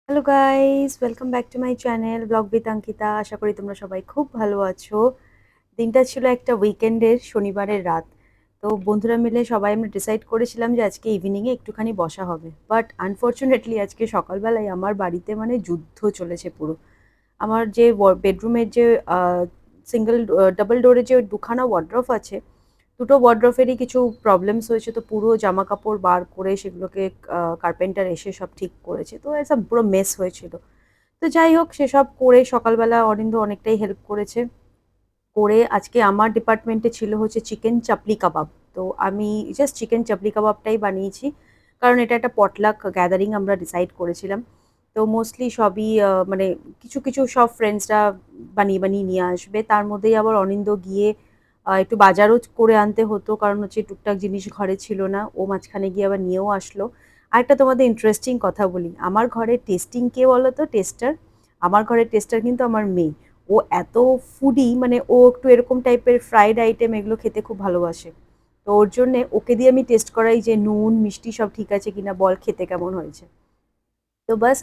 Hello guys, welcome back to my channel vlog with Ankita. আশা করি তোমরা সবাই খুব ভালো আছো। দিনটা ছিল একটা উইকেন্ডের শনিবারের রাত। তো বন্ধুরা মিলে সবাই আমরা ডিসাইড করেছিলাম যে আজকে ইভিনিংয়ে একটুখানি বসা হবে, বাট আনফর্চুনেটলি আজকে সকালবেলায় আমার বাড়িতে মানে যুদ্ধ চলেছে পুরো। আমার যে বেডরুমের যে সিঙ্গেল ডাবল ডোরের যে দুখানা ওয়ার্ড্রোব আছে, দুটো ওয়ার্ড্রোবেরই কিছু প্রবলেমস হয়েছে। তো পুরো জামা কাপড় বার করে সেগুলোকে কার্পেন্টার এসে সব ঠিক করেছে। তো এসব পুরো মেস হয়েছিল। তো যাই হোক, সেসব করে সকালবেলা অরিন্দ্র অনেকটাই হেল্প করেছে। করে আজকে আমার ডিপার্টমেন্টে ছিল হচ্ছে চিকেন চাপলি কাবাব। তো আমি জাস্ট চিকেন চাপলি কাবাবটাই বানিয়েছি, কারণ এটা একটা পটলাক গ্যাদারিং আমরা ডিসাইড করেছিলাম। তো মোস্টলি সবই মানে কিছু কিছু সব ফ্রেন্ডসরা বানিয়ে বানিয়ে নিয়ে আসবে। তার মধ্যেই আবার অনিন্দ্য গিয়ে একটু বাজারও করে আনতে হতো, কারণ হচ্ছে টুকটাক জিনিস ঘরে ছিল না। ও মাঝখানে গিয়ে আবার নিয়েও আসলো। আরেকটা তোমাদের ইন্টারেস্টিং কথা বলি, আমার ঘরে টেস্টিং কে বলো তো? টেস্টার। আমার ঘরের টেস্টার কিন্তু আমার মেয়ে। ও এত ফুডি, মানে ও একটু এরকম টাইপের ফ্রাইড আইটেম এগুলো খেতে খুব ভালোবাসে। তো ওর জন্যে ওকে দিয়ে আমি টেস্ট করাই যে নুন মিষ্টি সব ঠিক আছে কিনা, বল খেতে কেমন হয়েছে। তো বাস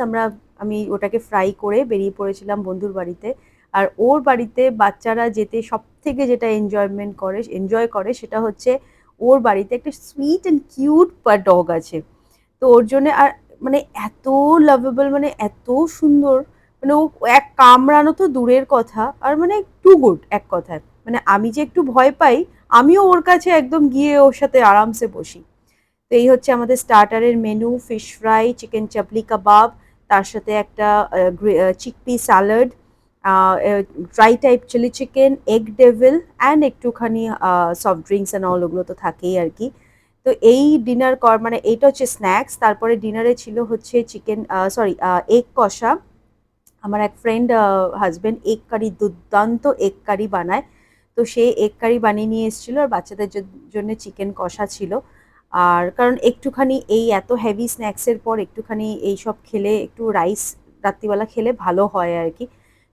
আমি ওটাকে ফ্রাই করে বেরিয়ে পড়েছিলাম বন্ধুর বাড়িতে। আর ওর বাড়িতে বাচ্চারা যেতে সব থেকে যেটা এনজয় করে সেটা হচ্ছে, ওর বাড়িতে একটা সুইট অ্যান্ড কিউট ডগ আছে। তো ওর জন্য আর মানে এত লাভেবল, মানে এত সুন্দর, মানে ও এক কামড়ানো তো দূরের কথা, আর মানে টু গুড এক কথায়। মানে আমি যে একটু ভয় পাই, আমিও ওর কাছে একদম গিয়ে ওর সাথে আরামসে বসি। তো এই হচ্ছে আমাদের স্টার্টারের menu: fish fry, chicken chapli kebab, তার সাথে একটা chickpea salad, dry type chilli chicken, egg devil, and একটুখানি সফট ড্রিঙ্কস অ্যান্ড অল, ওগুলো তো থাকেই আর কি। তো এই ডিনার মানে এইটা হচ্ছে স্ন্যাক্স। তারপরে ডিনারে ছিল হচ্ছে এগ কষা। আমার এক ফ্রেন্ড হাজবেন্ড এগ কারি, দুর্দান্ত এগ কারি বানায়। তো সে এগ কারি বানিয়ে নিয়ে এসেছিল, আর বাচ্চাদের জন্য চিকেন কষা ছিল। আর কারণ একটুখানি এই এত হেভি স্ন্যাক্সের পর একটুখানি এইসব খেলে, একটু রাইস রাত্রিবেলা খেলে ভালো হয় আর কি।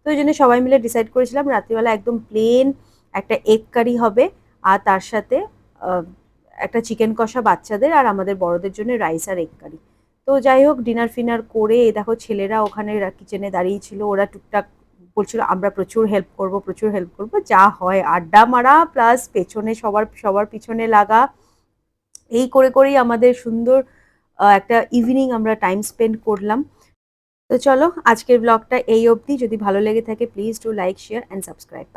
তো ওই জন্য সবাই মিলে ডিসাইড করেছিলাম রাত্রিবেলা একদম প্লেন একটা এগ কারি হবে, আর তার সাথে আহ, একটা চিকেন কষা বাচ্চাদের, আর আমাদের বড়দের জন্য রাইস আর এগ কারি। তো যাই হোক, ডিনার ফিনার করে এই দেখো ছেলেরা ওখানে কিচেনে দাঁড়িয়ে ছিল। ওরা টুকটাক বলছিল আমরা প্রচুর হেল্প করব, প্রচুর হেল্প করব। যা হয় আড্ডা মারা প্লাস পেছনে সবার সবার পিছনে লাগা, এই করে করেই আমাদের সুন্দর একটা ইভিনিং আমরা টাইম স্পেন্ড করলাম। তো চলো, আজকের ব্লগটা এই অবধি। যদি ভালো লেগে থাকে please do like, share and subscribe.